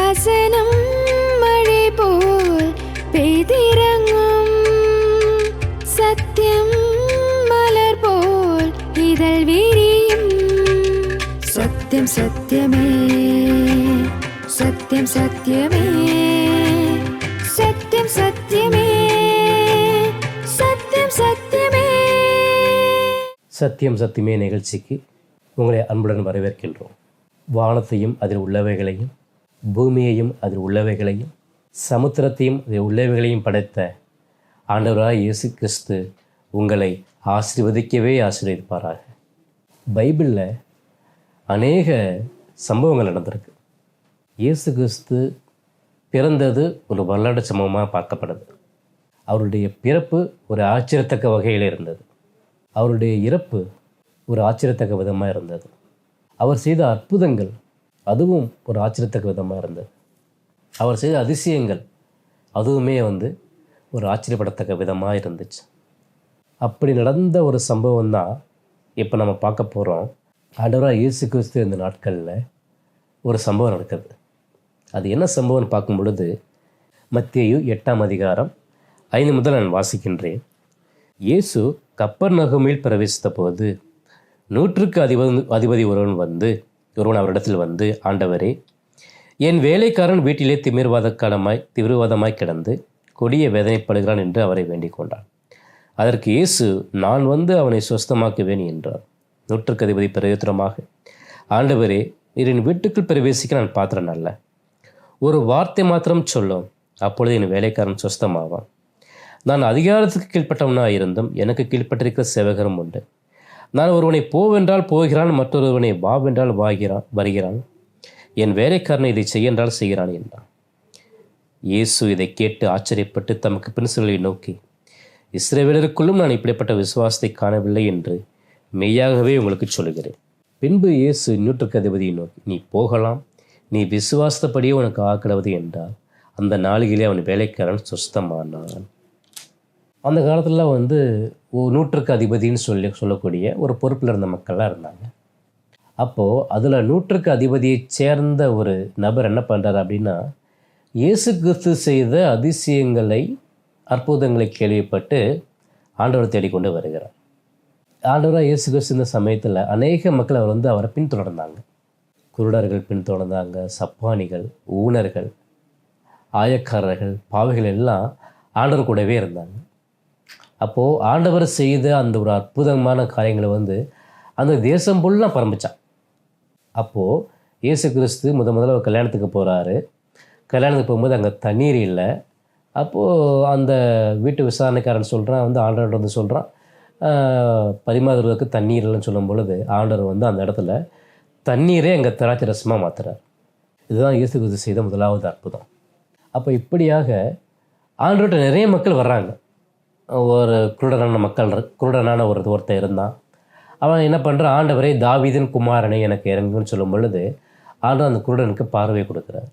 வசனம் மழை போல் பெய்திறங்கும், சத்தியம் மலர் போல் இதழ் விரியும். சத்தியம் சத்தியமே, சத்தியம் சத்தியமே, சத்தியம் சத்தியமே, சத்தியம் சத்தியமே. சத்தியம் சத்தியமே நிகழ்ச்சிக்கு உங்களை அன்புடன் வரவேற்கின்றோம். வானத்தையும் அதில் உள்ளவைகளையும், பூமியையும் அதில் உள்ளவைகளையும், சமுத்திரத்தையும் அதில் உள்ளவைகளையும் படைத்த ஆண்டவராய் இயேசு கிறிஸ்து உங்களை ஆசீர்வதிக்கவே ஆசீர்வதிப்பாராக. பைபிளில் அநேக சம்பவங்கள் நடந்திருக்கு. இயேசு கிறிஸ்து பிறந்தது ஒரு வரலாற்று சம்பவமாக பார்க்கப்படுது. அவருடைய பிறப்பு ஒரு ஆச்சரியத்தக்க வகையில் இருந்தது. அவருடைய இறப்பு ஒரு ஆச்சரியத்தக்க விதமாக இருந்தது. அவர் செய்த அற்புதங்கள் அதுவும் ஒரு ஆச்சரியத்தக்க விதமாக இருந்தது. அவர் செய்த அதிசயங்கள் அதுவுமே ஒரு ஆச்சரியப்படத்தக்க விதமாக இருந்துச்சு. அப்படி நடந்த ஒரு சம்பவம் தான் இப்போ நம்ம பார்க்க போகிறோம். ஆண்டவராக இயேசு கிறிஸ்து இந்த நாட்களில் ஒரு சம்பவம் நடக்குது. அது என்ன சம்பவம்னு பார்க்கும் பொழுது மத்தேயு 8ஆம் அதிகாரம் 5 முதல் நான் வாசிக்கின்றேன். இயேசு கப்பர்நகூமில் பிரவேசித்த போது 100க்கு அதிபதி ஒருவன் அவரிடத்தில் வந்து, ஆண்டவரே, என் வேலைக்காரன் வீட்டிலே திமிர்வாதமாய் கிடந்து கொடிய வேதனைப்படுகிறான் என்று அவரை வேண்டிக் கொண்டான். அதற்கு இயேசு, நான் அவனை சுஸ்தமாக்குவேன் என்றார். 100க்கு அதிபதி பிரயோஜனமாக, ஆண்டவரே, நீர் என் வீட்டுக்குள் பிரவேசிக்க நான் பாத்திரன் அல்ல. ஒரு வார்த்தை மாத்திரம் சொல்லும், அப்பொழுது என் வேலைக்காரன் சுஸ்தமாவான். நான் அதிகாரத்துக்கு கீழ்ப்பட்டவனாக இருந்தும் எனக்கு கீழ்ப்பட்டிருக்கிற சேவகரும் உண்டு. நான் ஒருவனை போவென்றால் போகிறான், மற்றொருவனை வாவென்றால் வருகிறான். என் வேலைக்காரனை இதை செய்யென்றால் செய்கிறான் என்றான். இயேசு இதை கேட்டு ஆச்சரியப்பட்டு தமக்கு பின்சொல்லை நோக்கி, இஸ்ரவேலருக்குள்ளும் நான் இப்படிப்பட்ட விசுவாசத்தை காணவில்லை என்று மெய்யாகவே உங்களுக்கு சொல்லுகிறேன். பின்பு இயேசு 100க்கு அதிபதியை நோக்கி, நீ போகலாம், நீ விசுவாசப்படியே உனக்கு ஆக்கிடுவது என்றால் அந்த நாளிலே அவன் வேலைக்காரன் சுஸ்தமானான். அந்த காலத்தில் 100க்கு அதிபதின்னு சொல்லக்கூடிய ஒரு பொறுப்பில் இருந்த மக்கள்லாம் இருந்தாங்க. அப்போது அதில் 100க்கு அதிபதியை சேர்ந்த ஒரு நபர் என்ன பண்ணுறாரு அப்படின்னா, இயேசு கிறிஸ்து செய்த அதிசயங்களை, அற்புதங்களை கேள்விப்பட்டு ஆண்டவரை தேடிக்கொண்டு வருகிறார். ஆண்டவராக இயேசு கிறிஸ்து இந்த சமயத்தில் அநேக மக்கள் அவரை பின்தொடர்ந்தாங்க. குருடர்கள் பின்தொடர்ந்தாங்க, சப்பானிகள், ஊனர்கள், ஆயக்காரர்கள், பாவைகள் எல்லாம் ஆண்டவர் கூடவே இருந்தாங்க. அப்போது ஆண்டவர் செய்த அந்த ஒரு அற்புதமான காரியங்களை அந்த தேசம் ஃபுல்லாக பரம்பிச்சான். அப்போது இயேசு கிறிஸ்து முதல்ல ஒரு கல்யாணத்துக்கு போகிறாரு. கல்யாணத்துக்கு போகும்போது அங்கே தண்ணீர் இல்லை. அப்போது அந்த வீட்டு விசாரணைக்காரன் சொல்கிறான், ஆண்டவர் சொல்கிறான், பரிமாறுவதற்கு தண்ணீர் இல்லைன்னு சொல்லும் பொழுது ஆண்டவர் அந்த இடத்துல தண்ணீரே அங்கே திராட்சை ரசமாக மாற்றுறார். இதுதான் இயேசு கிறிஸ்து செய்த முதலாவது அற்புதம். அப்போ இப்படியாக ஆண்டவர்கிட்ட நிறைய மக்கள் வர்றாங்க. ஒரு குருடனான ஒருத்தன் இருந்தான். அவன் என்ன பண்ணுறான், ஆண்டவரே, தாவீதின் குமாரனை எனக்கு இறங்குன்னு சொல்லும் பொழுது ஆண்டவர் அந்த குருடனுக்கு பார்வை கொடுக்குறார்.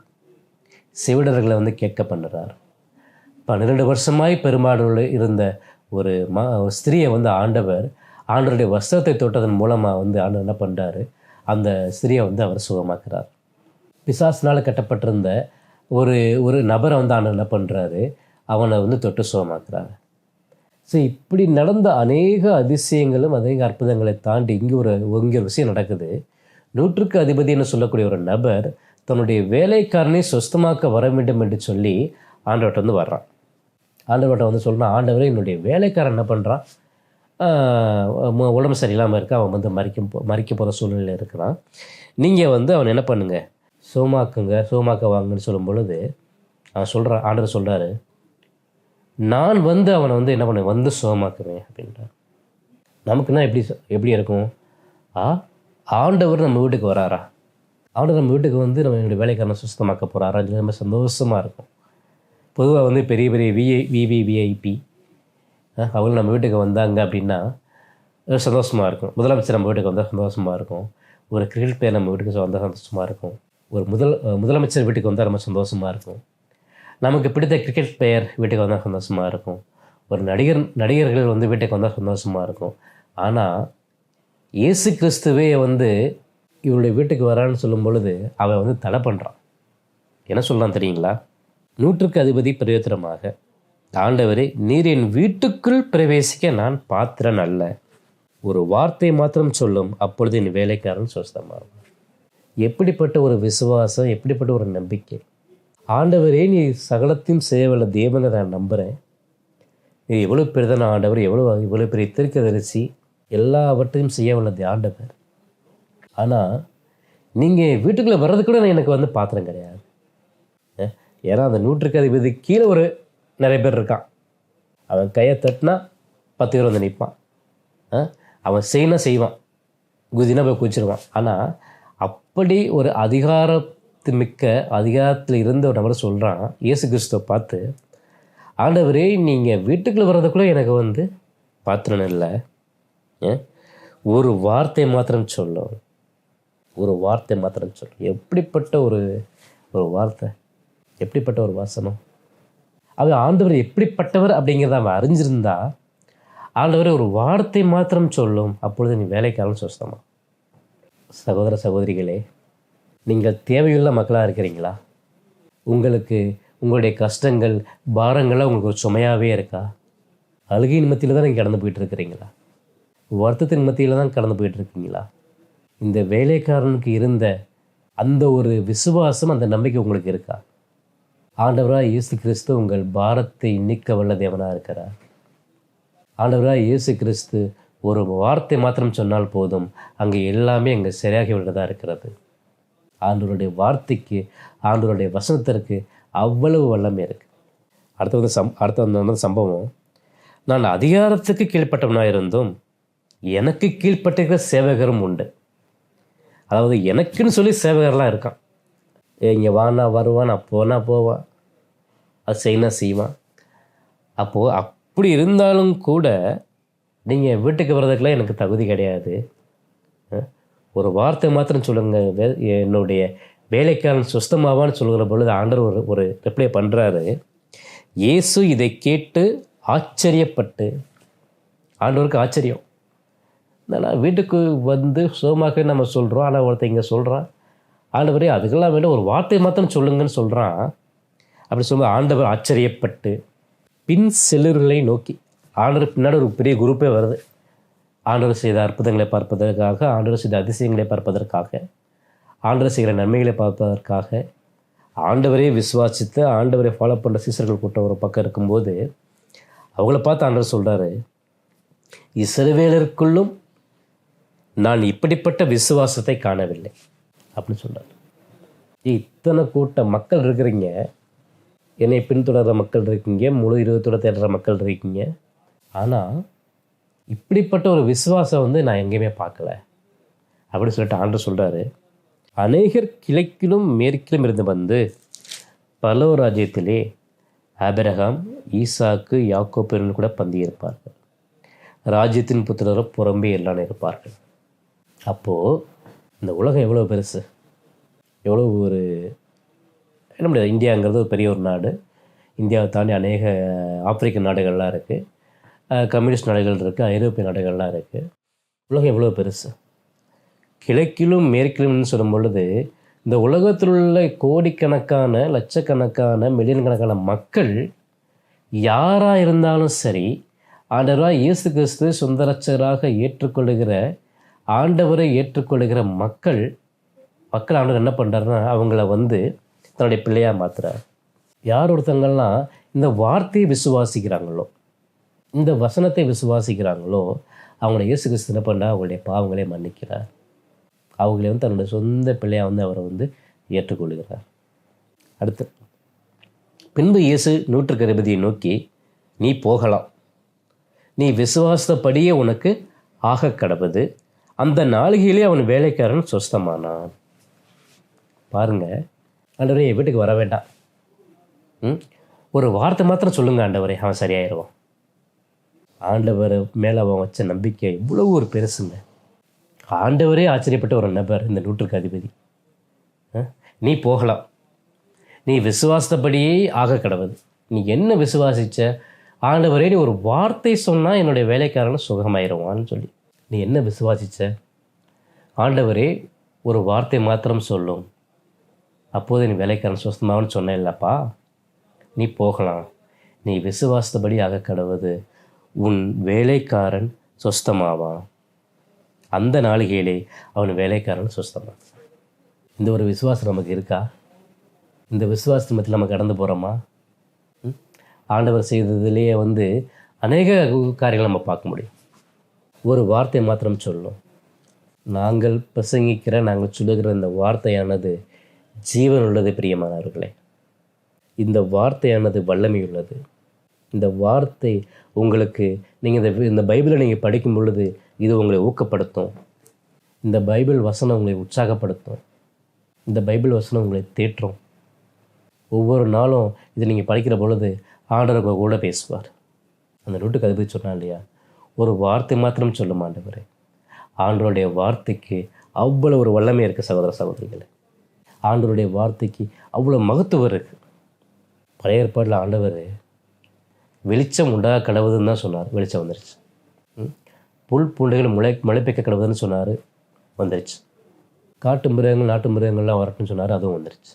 செவிடர்களை கேட்க பண்ணுறார். 12 வருஷமாய் பெரும்பாடு இருந்த ஒரு ஸ்திரியை ஆண்டவருடைய வஸ்திரத்தை தொட்டதன் மூலமாக ஆண்டவர் என்ன பண்ணுறாரு, அந்த ஸ்திரியை அவர் சுகமாக்குறார். பிசாசினால் கட்டப்பட்டிருந்த ஒரு நபரை ஆண்டவர் என்ன பண்ணுறாரு, அவனை தொட்டு சுகமாக்குறாரு. ஸோ இப்படி நடந்த அநேக அதிசயங்களும் அநேக அற்புதங்களை தாண்டி இங்கே ஒரு விஷயம் நடக்குது. 100க்கு அதிபதினு சொல்லக்கூடிய ஒரு நபர் தன்னுடைய வேலைக்காரனை சுஸ்தமாக்க வர வேண்டும் என்று சொல்லி ஆண்டவர்கிட்ட வர்றான். ஆண்டவர்கிட்ட சொல்கிறான், ஆண்டவரே, என்னுடைய வேலைக்காரன் என்ன பண்ணுறான், உடம்பு சரியில்லாமல் இருக்க, அவன் மறிக்க போகிற சூழ்நிலையில் இருக்கிறான். நீங்கள் அவன் என்ன பண்ணுங்க, சோமாக்க வாங்கன்னு சொல்லும் பொழுது அவன் சொல்கிறான், ஆண்டவர் சொல்கிறாரு, நான் அவனை என்ன பண்ண சுகமாக்குவேன் அப்படின்றான். நமக்குன்னா எப்படி இருக்கும், ஆண்டவர் நம்ம வீட்டுக்கு வராரா, ஆண்டவர் நம்ம வீட்டுக்கு நம்ம என்னுடைய வேலைக்காரனை சுத்தமாக்க போகிறாரான்னு ரொம்ப சந்தோஷமாக இருக்கும். பொதுவாக பெரிய பெரிய விஐபி அவங்க நம்ம வீட்டுக்கு வந்தாங்க அப்படின்னா சந்தோஷமாக இருக்கும். முதலமைச்சர் நம்ம வீட்டுக்கு வந்தால் சந்தோஷமாக இருக்கும். ஒரு கிரிக்கெட் பிளேயர் நம்ம வீட்டுக்கு வந்தால் சந்தோஷமாக இருக்கும். ஒரு முதலமைச்சர் வீட்டுக்கு வந்தால் ரொம்ப சந்தோஷமாக இருக்கும். நமக்கு பிடித்த கிரிக்கெட் பிளேயர் வீட்டுக்கு வந்தால் சந்தோஷமாக இருக்கும். ஒரு நடிகர்கள் வீட்டுக்கு வந்தால் சந்தோஷமாக இருக்கும். ஆனால் இயேசு கிறிஸ்துவே இவருடைய வீட்டுக்கு வரான்னு சொல்லும் பொழுது அவன் தடை பண்ணுறான். என்ன சொல்லலாம் தெரியுங்களா? 100க்கு அதிபதி பிரயோஜனமாக, ஆண்டவரே நீர் என் வீட்டுக்குள் பிரவேசிக்க நான் பாத்திரன் அல்ல. ஒரு வார்த்தை மாத்திரம் சொல்லும், அப்பொழுது என் வேலைக்காரன் சொஸ்தமாகும். எப்படிப்பட்ட ஒரு விசுவாசம், எப்படிப்பட்ட ஒரு நம்பிக்கை! ஆண்டவரே நீ சகலத்தையும் செய்யவல்ல தேவனை நான் நம்புகிறேன். இது எவ்வளோ பெரிதான ஆண்டவர், இவ்வளோ பெரிய தீர்க்கதரிசி, எல்லாவற்றையும் செய்ய வல்லது ஆண்டவர். ஆனால் நீங்கள் வீட்டுக்குள்ளே வர்றது கூட எனக்கு வந்து பாத்திரம் கிடையாது. ஏன்னா அந்த 100க்கு அதிபதி கீழே ஒரு நிறைய பேர் இருக்கான். அவன் கையை தட்டினா 10 பேர் வந்து நிற்பான். அவன் செய்வான், குதினா போய் குதிச்சிருவான். ஆனால் அப்படி ஒரு அதிகாரத்தில் இருந்த ஒரு நபர் சொல்கிறான், இயேசு கிறிஸ்துவை பார்த்து, ஆண்டவரே நீங்கள் வீட்டுக்குள்ளே வர்றதுக்குள்ளே எனக்கு வந்து பாத்திரம் இல்லை. ஒரு வார்த்தை மாத்திரம் சொல்லும், ஒரு வார்த்தை மாத்திரம் சொல்லும். எப்படிப்பட்ட ஒரு வார்த்தை, எப்படிப்பட்ட ஒரு வாசனம்! அவன் ஆண்டவர் எப்படிப்பட்டவர் அப்படிங்கிறத அவன் அறிஞ்சிருந்தா, ஆண்டவர் ஒரு வார்த்தை மாத்திரம் சொல்லும், அப்பொழுது நீ வேலைக்காரன் சொஸ்தமா. சகோதர சகோதரிகளே, நீங்கள் தேவையுள்ள மக்களாக இருக்கிறீங்களா? உங்களுக்கு உங்களுடைய கஷ்டங்கள், பாரங்கள்லாம் உங்களுக்கு ஒரு சுமையாகவே இருக்கா? அழுகையின் மத்தியில் தான் நீங்கள் கடந்து போயிட்டுருக்கிறீங்களா? வருத்தத்தின் மத்தியில் தான் கடந்து போயிட்டுருக்கீங்களா? இந்த வேலைக்காரனுக்கு இருந்த அந்த ஒரு விசுவாசம், அந்த நம்பிக்கை உங்களுக்கு இருக்கா? ஆண்டவராக இயேசு கிறிஸ்து உங்கள் பாரத்தை நீக்க வல்ல தேவனாக இருக்கிறார். ஆண்டவராக இயேசு கிறிஸ்து ஒரு வார்த்தை மாத்திரம் சொன்னால் போதும், அங்கே எல்லாமே அங்கே சரியாகி விடுறதா இருக்கிறது. ஆண்டவருடைய வார்த்தைக்கு, ஆண்டவருடைய வசனத்திற்கு அவ்வளவு வல்லமை இருக்குது. அடுத்த சம்பவம், நான் அதிகாரத்துக்கு கீழ்ப்பட்டவனாக இருந்தும் எனக்கு கீழ்ப்பட்டிருக்கிற சேவகரும் உண்டு. அதாவது எனக்குன்னு சொல்லி சேவகர்லாம் இருக்கான். இங்கே வானா வருவான், நான் போனால் போவான், அது செய்வான். அப்போது அப்படி இருந்தாலும் கூட நீங்கள் வீட்டுக்கு வர்றதுக்கெல்லாம் எனக்கு தகுதி கிடையாது. ஒரு வார்த்தை மாத்திரம் சொல்லுங்கள், என்னுடைய வேலைக்காரன் சுஸ்தமாவான்னு சொல்கிற பொழுது ஆண்டவர் ஒரு ரிப்ளை பண்ணுறாரு. இயேசு இதை கேட்டு ஆச்சரியப்பட்டு, ஆண்டவருக்கு ஆச்சரியம், வீட்டுக்கு வந்து சுகமாக நம்ம சொல்கிறோம், ஆனால் ஒருத்தர் இங்கே சொல்கிறான், ஆண்டவரே அதுக்கெல்லாம் வேண்டாம், ஒரு வார்த்தை மாத்திரம் சொல்லுங்கன்னு சொல்கிறான். அப்படி சொல்லும்போது ஆண்டவர் ஆச்சரியப்பட்டு பின் செல்லுகளை நோக்கி, ஆண்டவர் பின்னாடி ஒரு பெரிய குரூப்பே வருது. ஆண்டவர் செய்த அற்புதங்களை பார்ப்பதற்காக, ஆண்டவர் செய்த அதிசயங்களை பார்ப்பதற்காக, ஆண்டவர் செய்கிற நன்மைகளை பார்ப்பதற்காக, ஆண்டவரே விசுவாசித்து ஆண்டவரை ஃபாலோ பண்ணுற சீசர்கள் கூட்டம் ஒரு பக்கம் இருக்கும்போது, அவங்கள பார்த்து ஆண்டவர் சொல்கிறாரு, இஸ்ரவேலருக்குள்ளும் நான் இப்படிப்பட்ட விசுவாசத்தை காணவில்லை அப்படின்னு சொல்கிறார். இத்தனை கூட்ட மக்கள் இருக்கிறீங்க, என்னை பின்தொடர்கிற மக்கள் இருக்கீங்க, முழு இருதயத்தோட தேடுற மக்கள் இருக்கீங்க, ஆனால் இப்படிப்பட்ட ஒரு விசுவாசம் வந்து நான் எங்கேயுமே பார்க்கல அப்படின்னு சொல்லிட்டு ஆண்டவர் சொல்கிறாரு. அநேகர் கிழக்கிலும் மேற்கிலும் இருந்து வந்து பரலோக ராஜ்யத்திலே ஆபிரகாம், ஈசாக்கு, யாக்கோபுன்னு கூட பந்தி இருப்பார்கள். ராஜ்யத்தின் புத்திரரும் புறம்பே எல்லாம் இருப்பார்கள். அப்போது இந்த உலகம் எவ்வளோ பெருசு, எவ்வளோ ஒரு என்ன முடியாது. இந்தியாங்கிறது ஒரு பெரிய ஒரு நாடு. இந்தியாவை தாண்டி அநேக ஆப்பிரிக்க நாடுகள்லாம் இருக்குது, கம்யூனிஸ்ட் நாடுகள் இருக்குது, ஐரோப்பிய நாடுகள்லாம் இருக்குது. உலகம் எவ்வளோ பெருசு! கிழக்கிலும் மேற்கிலும்னு சொல்லும் பொழுது இந்த உலகத்தில் உள்ள கோடிக்கணக்கான, லட்சக்கணக்கான, மில்லியன் கணக்கான மக்கள் யாராக இருந்தாலும் சரி, ஆண்டவராக இயேசு கிறிஸ்து சொந்த ரட்சகராக ஏற்றுக்கொள்ளுகிற, ஆண்டவரை ஏற்றுக்கொள்ளுகிற மக்கள் ஆண்டவர் என்ன பண்ணுறாருன்னா, அவங்கள வந்து தன்னுடைய பிள்ளையாக மாற்றுறார். யார் ஒருத்தங்கள்லாம் இந்த வார்த்தையை விசுவாசிக்கிறாங்களோ, இந்த வசனத்தை விசுவாசிக்கிறாங்களோ, அவங்கள இயேசு கிறிஸ்து என்ன பண்ணால் அவங்களுடைய பாவங்களே மன்னிக்கிறார். அவங்களே வந்து தன்னுடைய சொந்த பிள்ளையாக வந்து அவரை வந்து ஏற்றுக்கொள்கிறார். அடுத்து, பின்பு இயேசு 100க்கு அதிபதியை நோக்கி, நீ போகலாம், நீ விசுவாசப்படியே உனக்கு ஆக கடவுது. அந்த நாளிகையிலே அவன் வேலைக்காரன் சொஸ்தமானான். பாருங்க, ஆண்டவரே வீட்டுக்கு வர வேண்டாம், ஒரு வார்த்தை மாத்திரம் சொல்லுங்க ஆண்டவரே, அவன் சரியாயிடுவான். ஆண்டவர் மேலே அவன் வச்ச நம்பிக்கை இவ்வளோ ஒரு பெருசுங்க. ஆண்டவரே ஆச்சரியப்பட்ட ஒரு நபர் இந்த 100க்கு அதிபதி. நீ போகலாம், நீ விசுவாசப்படியே ஆக கடவுது. நீ என்ன விசுவாசிச்ச? ஆண்டவரே நீ ஒரு வார்த்தை சொன்னால் என்னுடைய வேலைக்காரன் சுகமாயிருவான்னு சொல்லி நீ என்ன விசுவாசிச்ச? ஆண்டவரே ஒரு வார்த்தை மாத்திரம் சொல்லும், அப்போது நீ வேலைக்காரன் சுஸ்தமாகனு சொன்ன இல்லைப்பா, நீ போகலாம், நீ விசுவாசத்தபடி ஆக கடவுது, உன் வேலைக்காரன் சுஸ்தமாவான். அந்த நாளிகையிலே அவன் வேலைக்காரன் சுஸ்தமான். இந்த ஒரு விசுவாசம் நமக்கு இருக்கா? இந்த விசுவாசத்தை மத்தியில் நம்ம கடந்து போகிறோமா? ஆண்டவர் செய்ததுலேயே அநேக காரியங்களை நம்ம பார்க்க முடியும். ஒரு வார்த்தை மாத்திரம் சொல்லும். நாங்கள் பிரசங்கிக்கிற, நாங்கள் சொல்லுகிற இந்த வார்த்தையானது ஜீவன் உள்ளது பிரியமானவர்களே. இந்த வார்த்தையானது வல்லமை உள்ளது. இந்த வார்த்தை உங்களுக்கு நீங்கள் இந்த பைபிளை நீங்கள் படிக்கும் பொழுது இது உங்களை ஊக்கப்படுத்தும். இந்த பைபிள் வசனம் உங்களை உற்சாகப்படுத்தும். இந்த பைபிள் வசனம் உங்களை தேற்றும். ஒவ்வொரு நாளும் இதை நீங்கள் படிக்கிற பொழுது ஆண்டவர் கூட பேசுவார். அந்த நோட்டுக்கு அதை பற்றி சொன்னா இல்லையா, ஒரு வார்த்தை மாத்திரம் சொல்லும் ஆண்டவரே. ஆண்டவருடைய வார்த்தைக்கு அவ்வளோ ஒரு வல்லமை இருக்குது சகோதர சகோதரிகளை. ஆண்டவருடைய வார்த்தைக்கு அவ்வளோ மகத்துவம் இருக்குது. பழைய ஏற்பாட்டில் ஆண்டவர் வெளிச்சம் உண்டாக கடவுதுன்னு தான் சொன்னார், வெளிச்சம் வந்துருச்சு. புல் பூண்டைகள் முளைப்பிக்க கடவுதுன்னு சொன்னார், வந்துருச்சு. காட்டு மிருகங்கள் நாட்டு மிருகங்கள்லாம் வரட்டும்னு சொன்னார், அதுவும் வந்துருச்சு.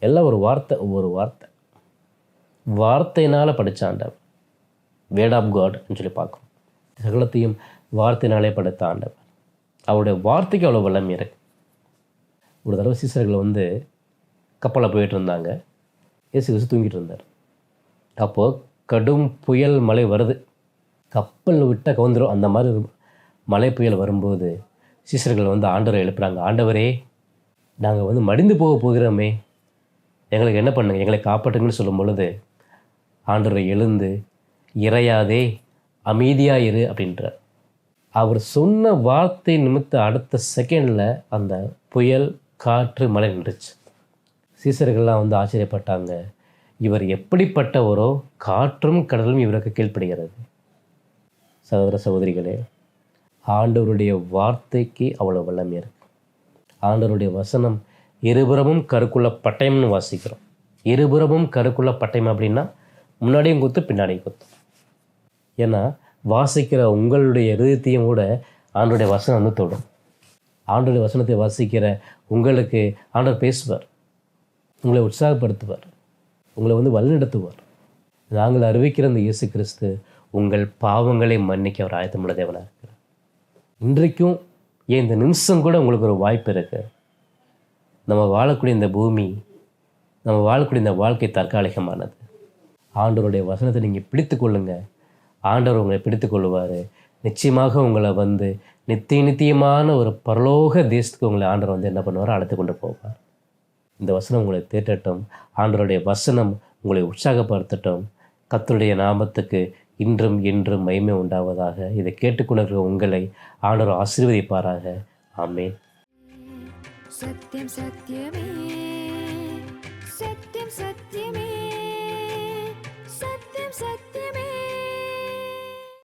எல்லாம் ஒரு வார்த்தை, ஒவ்வொரு வார்த்தை. வார்த்தையினால் படித்த ஆண்டவர், வேர்ட் ஆஃப் காட்னு சொல்லி பார்க்குறோம். சகலத்தையும் வார்த்தையினாலே படைத்த ஆண்டவர். அவருடைய வார்த்தைக்கு அவ்வளோ வல்லமை இருக்கு. ஒரு தடவை சீசர்கள் கப்பலில் போயிட்டு இருந்தாங்க. இயேசு கிறிஸ்து தூங்கிட்டு இருந்தார். அப்போது கடும் புயல் மழை வருது. கப்பல் விட்டால் கவுந்துடும். அந்த மாதிரி மழை புயல் வரும்போது சீசர்கள் ஆண்டவரை எழுப்புறாங்க. ஆண்டவரே, நாங்கள் மடிந்து போகிறோமே, எங்களுக்கு என்ன பண்ணுங்க, எங்களை காப்பாற்றுங்கன்னு சொல்லும் பொழுது ஆண்டவரை எழுந்து, இறையாதே, அமைதியாக இரு அப்படின்றார். அவர் சொன்ன வார்த்தை நிமித்த அடுத்த செகண்டில் அந்த புயல், காற்று, மழை நின்றுச்சு. சீசர்கள்லாம் ஆச்சரியப்பட்டாங்க. இவர் எப்படிப்பட்டவரோ, காற்றும் கடலும் இவருக்கு கீழ்ப்படுகிறது. சகோதர சகோதரிகளே, ஆண்டவருடைய வார்த்தைக்கு அவ்வளோ வல்லமை இருக்கு. ஆண்டவருடைய வசனம் இருபுறமும் கருக்குள்ள பட்டயம்னு வாசிக்கிறோம். இருபுறமும் கருக்குள்ள பட்டயம் அப்படின்னா முன்னாடியும் குத்து, பின்னாடியும் குத்தும். ஏன்னா வாசிக்கிற உங்களுடைய இருதயத்தையும் கூட ஆண்டவருடைய வசனம் தொடும். ஆண்டவருடைய வசனத்தை வாசிக்கிற உங்களுக்கு ஆண்டவர் பேசுவார், உங்களை உற்சாகப்படுத்துவார், உங்களை வழிநடத்துவார். நாங்கள் அறிவிக்கிற இந்த இயேசு கிறிஸ்து உங்கள் பாவங்களை மன்னிக்க அவர் ஆயத்தமுள்ள தேவனாக இருக்கிறார். இன்றைக்கும் ஏன் இந்த நிமிஷம் கூட உங்களுக்கு ஒரு வாய்ப்பு இருக்குது. நம்ம வாழக்கூடிய இந்த பூமி, நம்ம வாழக்கூடிய இந்த வாழ்க்கை தற்காலிகமானது. ஆண்டவருடைய வசனத்தை நீங்கள் பிடித்து கொள்ளுங்க. ஆண்டவர் உங்களை பிடித்து கொள்வார். நிச்சயமாக உங்களை நித்தியமான ஒரு பரலோக தேசத்துக்கு உங்களை ஆண்டவர் என்ன பண்ணுவார், அழைத்து கொண்டு போவார். இந்த வசனம் உங்களை தேற்றட்டும். ஆண்டவருடைய வசனம் உங்களை உற்சாகப்படுத்தட்டும். கர்த்தருடைய நாமத்துக்கு இன்றும் என்றும் மகிமை உண்டாவதாக. இதை கேட்டுக்கொண்டிருக்கிற உங்களை ஆண்டவர் ஆசீர்வதிப்பாராக. ஆமென். சத்யம் சத்யமே, சத்யம் சத்யமே, சத்யம் சத்யம்.